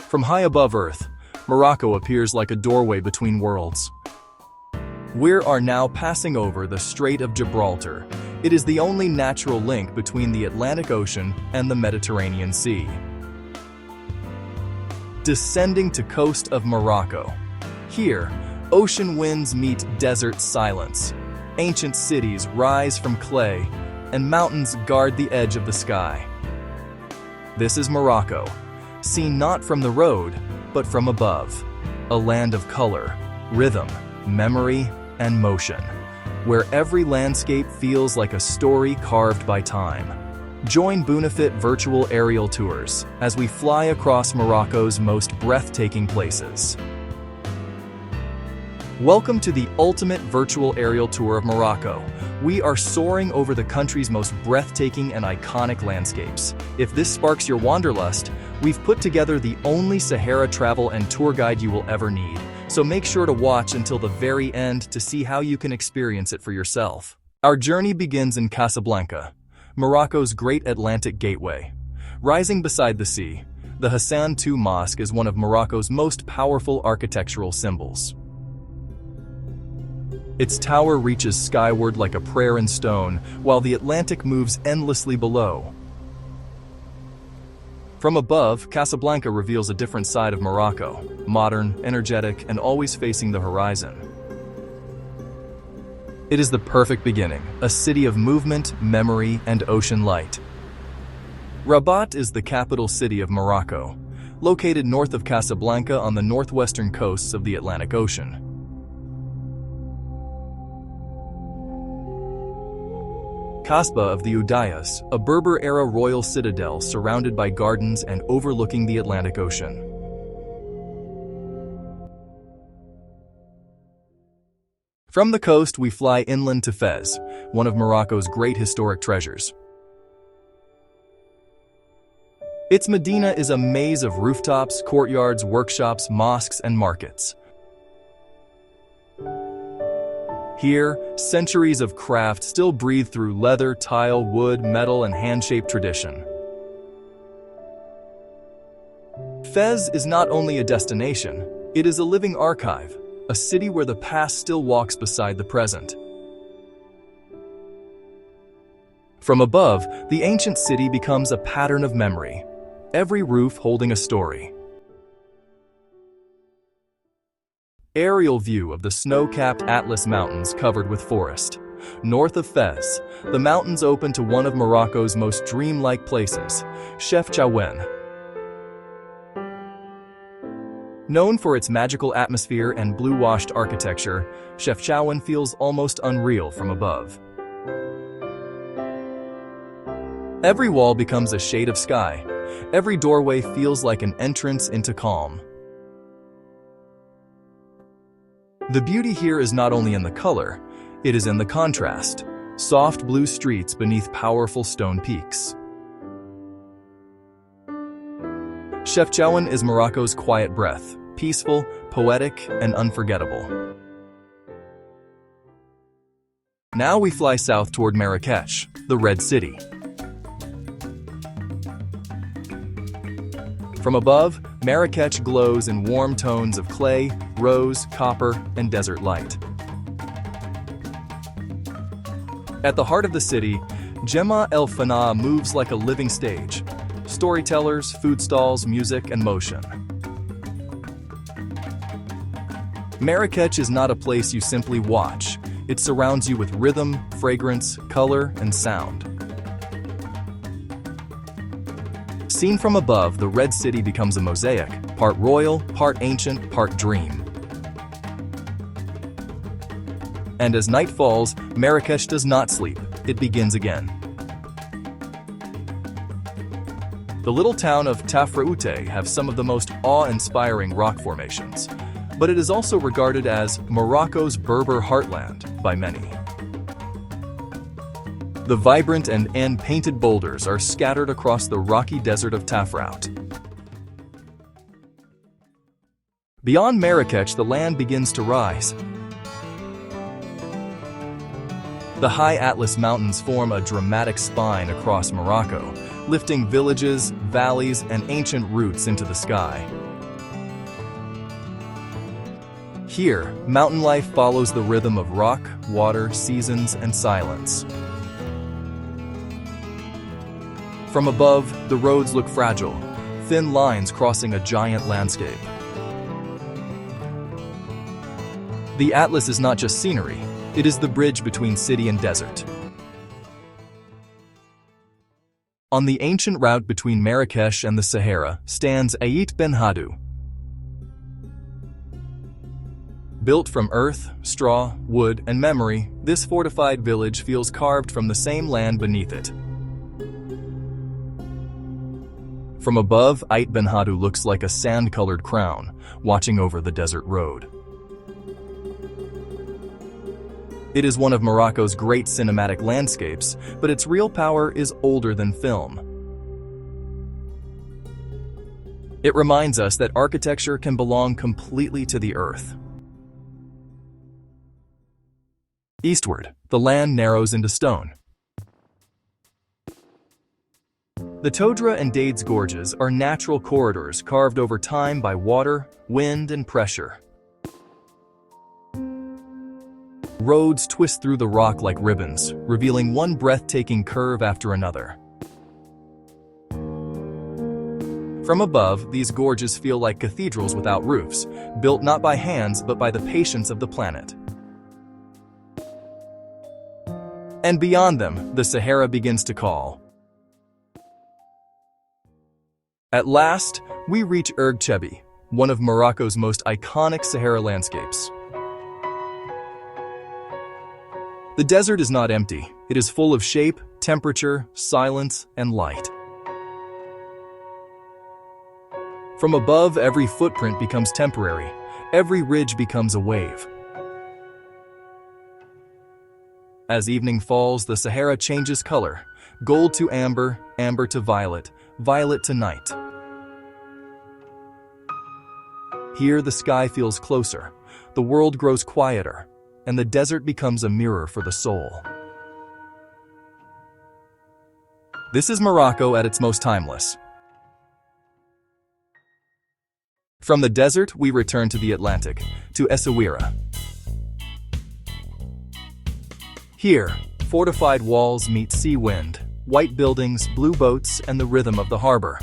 From high above Earth, Morocco appears like a doorway between worlds. We are now passing over the Strait of Gibraltar. It is the only natural link between the Atlantic Ocean and the Mediterranean Sea. Descending to coast of Morocco. Here, ocean winds meet desert silence. Ancient cities rise from clay, and mountains guard the edge of the sky. This is Morocco, seen not from the road, but from above. A land of color, rhythm, memory, and motion, where every landscape feels like a story carved by time. Join Benefit virtual aerial tours as we fly across Morocco's most breathtaking places. Welcome to the ultimate virtual aerial tour of Morocco. We are soaring over the country's most breathtaking and iconic landscapes. If this sparks your wanderlust, we've put together the only Sahara travel and tour guide you will ever need. So make sure to watch until the very end to see how you can experience it for yourself. Our journey begins in Casablanca, Morocco's great Atlantic gateway. Rising beside the sea, the Hassan II Mosque is one of Morocco's most powerful architectural symbols. Its tower reaches skyward like a prayer in stone, while the Atlantic moves endlessly below. From above, Casablanca reveals a different side of Morocco, modern, energetic, and always facing the horizon. It is the perfect beginning, a city of movement, memory, and ocean light. Rabat is the capital city of Morocco, located north of Casablanca on the northwestern coasts of the Atlantic Ocean. Kasbah of the Udayas, a Berber-era royal citadel surrounded by gardens and overlooking the Atlantic Ocean. From the coast, we fly inland to Fez, one of Morocco's great historic treasures. Its medina is a maze of rooftops, courtyards, workshops, mosques, and markets. Here, centuries of craft still breathe through leather, tile, wood, metal, and hand-shaped tradition. Fez is not only a destination, it is a living archive, a city where the past still walks beside the present. From above, the ancient city becomes a pattern of memory, every roof holding a story. Aerial view of the snow-capped Atlas Mountains covered with forest. North of Fez, the mountains open to one of Morocco's most dreamlike places, Chefchaouen. Known for its magical atmosphere and blue-washed architecture, Chefchaouen feels almost unreal from above. Every wall becomes a shade of sky. Every doorway feels like an entrance into calm. The beauty here is not only in the color, it is in the contrast. Soft blue streets beneath powerful stone peaks. Chefchaouen is Morocco's quiet breath, peaceful, poetic, and unforgettable. Now we fly south toward Marrakech, the Red City. From above, Marrakech glows in warm tones of clay, rose, copper, and desert light. At the heart of the city, Jema El Fana moves like a living stage. Storytellers, food stalls, music, and motion. Marrakech is not a place you simply watch. It surrounds you with rhythm, fragrance, color, and sound. Seen from above, the Red City becomes a mosaic, part royal, part ancient, part dream. And as night falls, Marrakech does not sleep. It begins again. The little town of Tafraout have some of the most awe-inspiring rock formations, but it is also regarded as Morocco's Berber heartland by many. The vibrant and painted boulders are scattered across the rocky desert of Tafraout. Beyond Marrakech, the land begins to rise. The high Atlas Mountains form a dramatic spine across Morocco, lifting villages, valleys, and ancient routes into the sky. Here, mountain life follows the rhythm of rock, water, seasons, and silence. From above, the roads look fragile, thin lines crossing a giant landscape. The Atlas is not just scenery, it is the bridge between city and desert. On the ancient route between Marrakech and the Sahara stands Ait Benhaddou. Built from earth, straw, wood, and memory, this fortified village feels carved from the same land beneath it. From above, Ait Benhaddou looks like a sand-colored crown, watching over the desert road. It is one of Morocco's great cinematic landscapes, but its real power is older than film. It reminds us that architecture can belong completely to the earth. Eastward, the land narrows into stone. The Todra and Dades Gorges are natural corridors carved over time by water, wind, and pressure. Roads twist through the rock like ribbons, revealing one breathtaking curve after another. From above, these gorges feel like cathedrals without roofs, built not by hands but by the patience of the planet. And beyond them, the Sahara begins to call. At last, we reach Erg Chebbi, one of Morocco's most iconic Sahara landscapes. The desert is not empty. It is full of shape, temperature, silence, and light. From above, every footprint becomes temporary. Every ridge becomes a wave. As evening falls, the Sahara changes color. Gold to amber, amber to violet, violet to night. Here, the sky feels closer. The world grows quieter, and the desert becomes a mirror for the soul. This is Morocco at its most timeless. From the desert, we return to the Atlantic, to Essaouira. Here, fortified walls meet sea wind, white buildings, blue boats, and the rhythm of the harbor.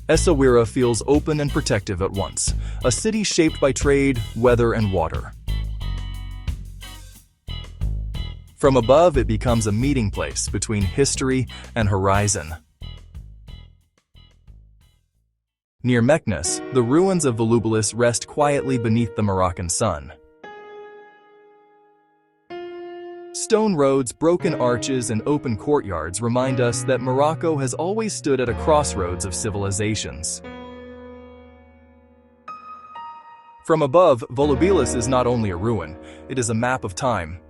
Essaouira feels open and protective at once, a city shaped by trade, weather, and water. From above, it becomes a meeting place between history and horizon. Near Meknes, the ruins of Volubilis rest quietly beneath the Moroccan sun. Stone roads, broken arches, and open courtyards remind us that Morocco has always stood at a crossroads of civilizations. From above, Volubilis is not only a ruin, it is a map of time.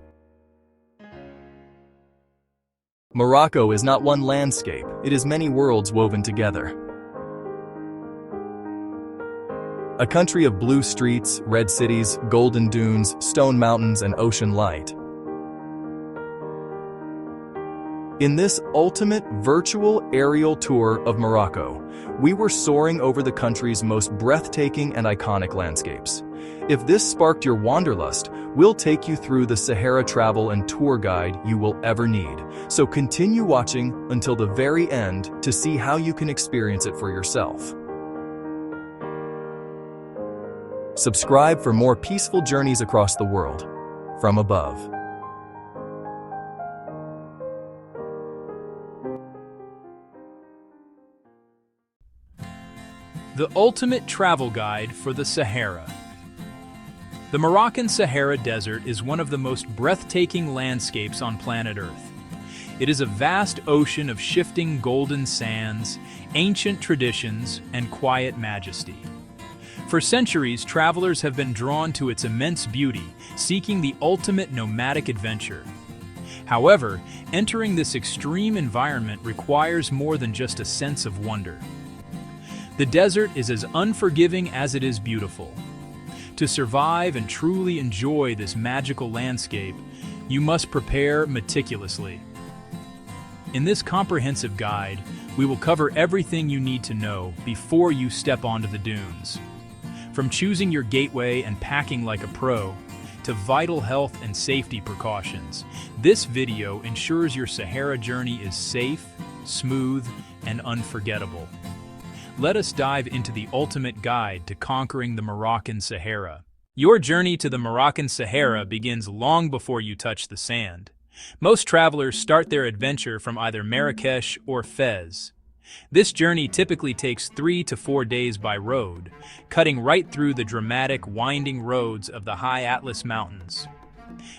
Morocco is not one landscape, it is many worlds woven together. A country of blue streets, red cities, golden dunes, stone mountains, and ocean light. In this ultimate virtual aerial tour of Morocco, we were soaring over the country's most breathtaking and iconic landscapes. If this sparked your wanderlust, we'll take you through the Sahara travel and tour guide you will ever need. So continue watching until the very end to see how you can experience it for yourself. Subscribe for more peaceful journeys across the world, from above. The ultimate travel guide for the Sahara. The Moroccan Sahara Desert is one of the most breathtaking landscapes on planet Earth. It is a vast ocean of shifting golden sands, ancient traditions, and quiet majesty. For centuries, travelers have been drawn to its immense beauty, seeking the ultimate nomadic adventure. However, entering this extreme environment requires more than just a sense of wonder. The desert is as unforgiving as it is beautiful. To survive and truly enjoy this magical landscape, you must prepare meticulously. In this comprehensive guide, we will cover everything you need to know before you step onto the dunes. From choosing your gateway and packing like a pro, to vital health and safety precautions, this video ensures your Sahara journey is safe, smooth, and unforgettable. Let us dive into the ultimate guide to conquering the Moroccan Sahara. Your journey to the Moroccan Sahara begins long before you touch the sand. Most travelers start their adventure from either Marrakech or Fez. This journey typically takes 3 to 4 days by road, cutting right through the dramatic, winding roads of the high Atlas Mountains.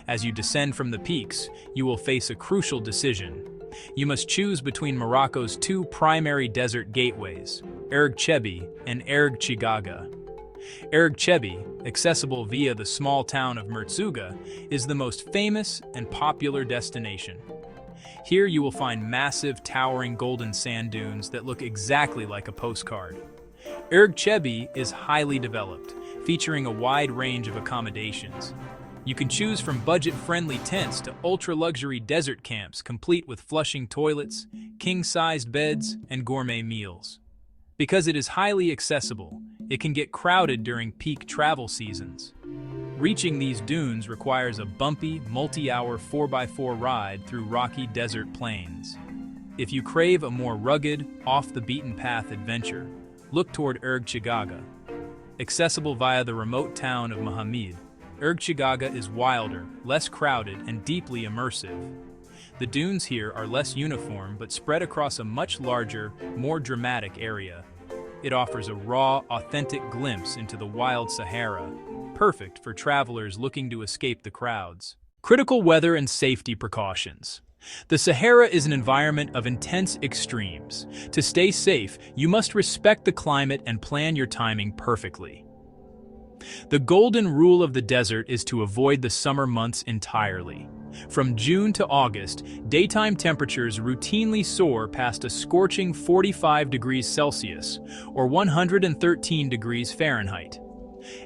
As you descend from the peaks, you will face a crucial decision. You must choose between Morocco's 2 primary desert gateways, Erg Chebbi and Erg Chebbi. Erg Chebbi, accessible via the small town of Merzouga, is the most famous and popular destination. Here you will find massive, towering golden sand dunes that look exactly like a postcard. Erg Chebbi is highly developed, featuring a wide range of accommodations. You can choose from budget-friendly tents to ultra-luxury desert camps complete with flushing toilets, king-sized beds, and gourmet meals. Because it is highly accessible, it can get crowded during peak travel seasons. Reaching these dunes requires a bumpy, multi-hour 4x4 ride through rocky desert plains. If you crave a more rugged, off-the-beaten-path adventure, look toward Erg Chebbi. Accessible via the remote town of Mohammed, Erg Chebbi is wilder, less crowded, and deeply immersive. The dunes here are less uniform but spread across a much larger, more dramatic area. It offers a raw, authentic glimpse into the wild Sahara, perfect for travelers looking to escape the crowds. Critical weather and safety precautions. The Sahara is an environment of intense extremes. To stay safe, you must respect the climate and plan your timing perfectly. The golden rule of the desert is to avoid the summer months entirely. From June to August, daytime temperatures routinely soar past a scorching 45 degrees Celsius, or 113 degrees Fahrenheit.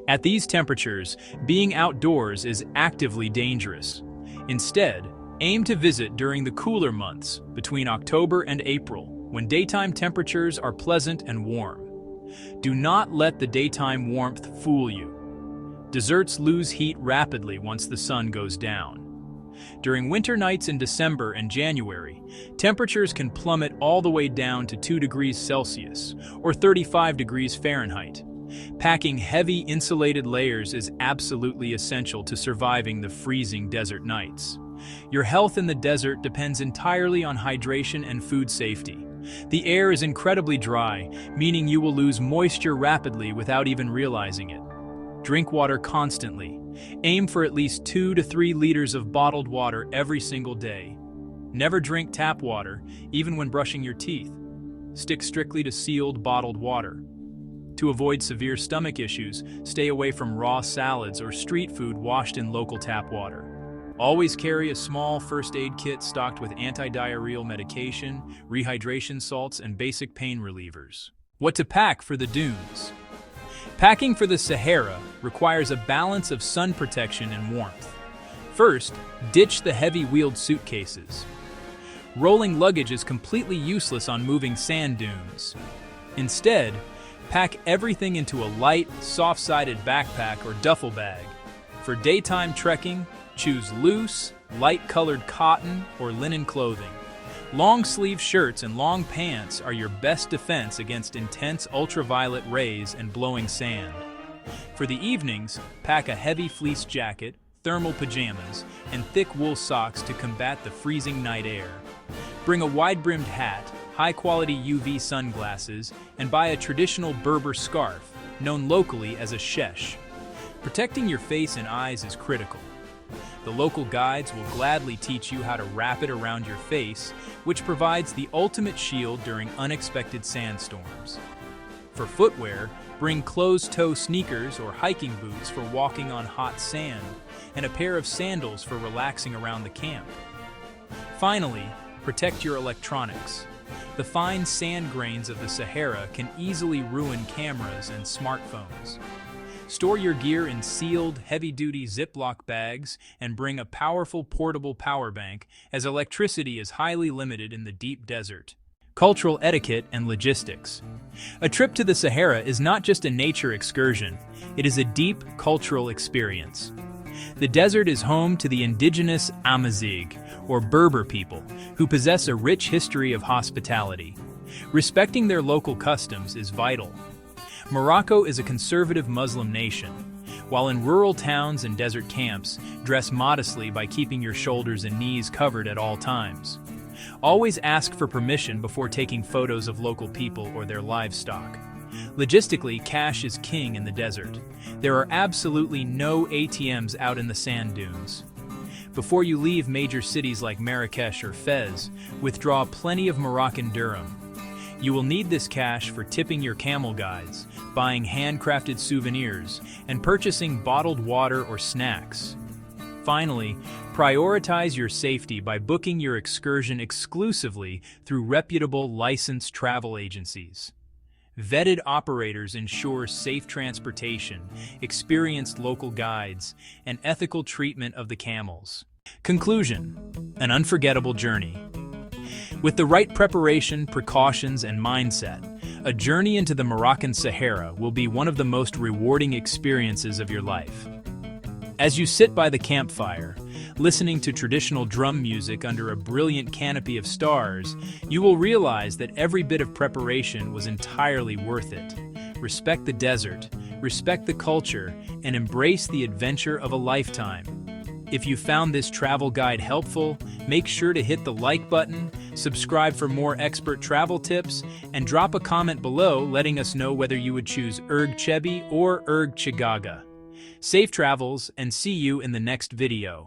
At these temperatures, being outdoors is actively dangerous. Instead, aim to visit during the cooler months, between October and April, when daytime temperatures are pleasant and warm. Do not let the daytime warmth fool you. Deserts lose heat rapidly once the sun goes down. During winter nights in December and January, temperatures can plummet all the way down to 2 degrees Celsius, or 35 degrees Fahrenheit. Packing heavy insulated layers is absolutely essential to surviving the freezing desert nights. Your health in the desert depends entirely on hydration and food safety. The air is incredibly dry, meaning you will lose moisture rapidly without even realizing it. Drink water constantly. Aim for at least 2 to 3 liters of bottled water every single day. Never drink tap water, even when brushing your teeth. Stick strictly to sealed bottled water. To avoid severe stomach issues, stay away from raw salads or street food washed in local tap water. Always carry a small first aid kit stocked with anti-diarrheal medication, rehydration salts, and basic pain relievers. What to pack for the dunes? Packing for the Sahara requires a balance of sun protection and warmth. First, ditch the heavy-wheeled suitcases. Rolling luggage is completely useless on moving sand dunes. Instead, pack everything into a light, soft-sided backpack or duffel bag. For daytime trekking, choose loose, light-colored cotton or linen clothing. Long-sleeve shirts and long pants are your best defense against intense ultraviolet rays and blowing sand. For the evenings, pack a heavy fleece jacket, thermal pajamas, and thick wool socks to combat the freezing night air. Bring a wide-brimmed hat, high-quality UV sunglasses, and buy a traditional Berber scarf, known locally as a shesh. Protecting your face and eyes is critical. The local guides will gladly teach you how to wrap it around your face, which provides the ultimate shield during unexpected sandstorms. For footwear, bring closed-toe sneakers or hiking boots for walking on hot sand, and a pair of sandals for relaxing around the camp. Finally, protect your electronics. The fine sand grains of the Sahara can easily ruin cameras and smartphones. Store your gear in sealed, heavy-duty Ziploc bags and bring a powerful portable power bank, as electricity is highly limited in the deep desert. Cultural etiquette and logistics. A trip to the Sahara is not just a nature excursion, it is a deep cultural experience. The desert is home to the indigenous Amazigh, or Berber people, who possess a rich history of hospitality. Respecting their local customs is vital. Morocco is a conservative Muslim nation, while in rural towns and desert camps, dress modestly by keeping your shoulders and knees covered at all times. Always ask for permission before taking photos of local people or their livestock. Logistically, cash is king in the desert. There are absolutely no ATMs out in the sand dunes. Before you leave major cities like Marrakech or Fez, withdraw plenty of Moroccan dirham. You will need this cash for tipping your camel guides, buying handcrafted souvenirs, and purchasing bottled water or snacks. Finally, prioritize your safety by booking your excursion exclusively through reputable licensed travel agencies. Vetted operators ensure safe transportation, experienced local guides, and ethical treatment of the camels. Conclusion: an unforgettable journey. With the right preparation, precautions, and mindset, a journey into the Moroccan Sahara will be one of the most rewarding experiences of your life. As you sit by the campfire, listening to traditional drum music under a brilliant canopy of stars, you will realize that every bit of preparation was entirely worth it. Respect the desert, respect the culture, and embrace the adventure of a lifetime. If you found this travel guide helpful, make sure to hit the like button, subscribe for more expert travel tips, and drop a comment below letting us know whether you would choose Erg Chebbi or Erg Chebbi. Safe travels, and see you in the next video.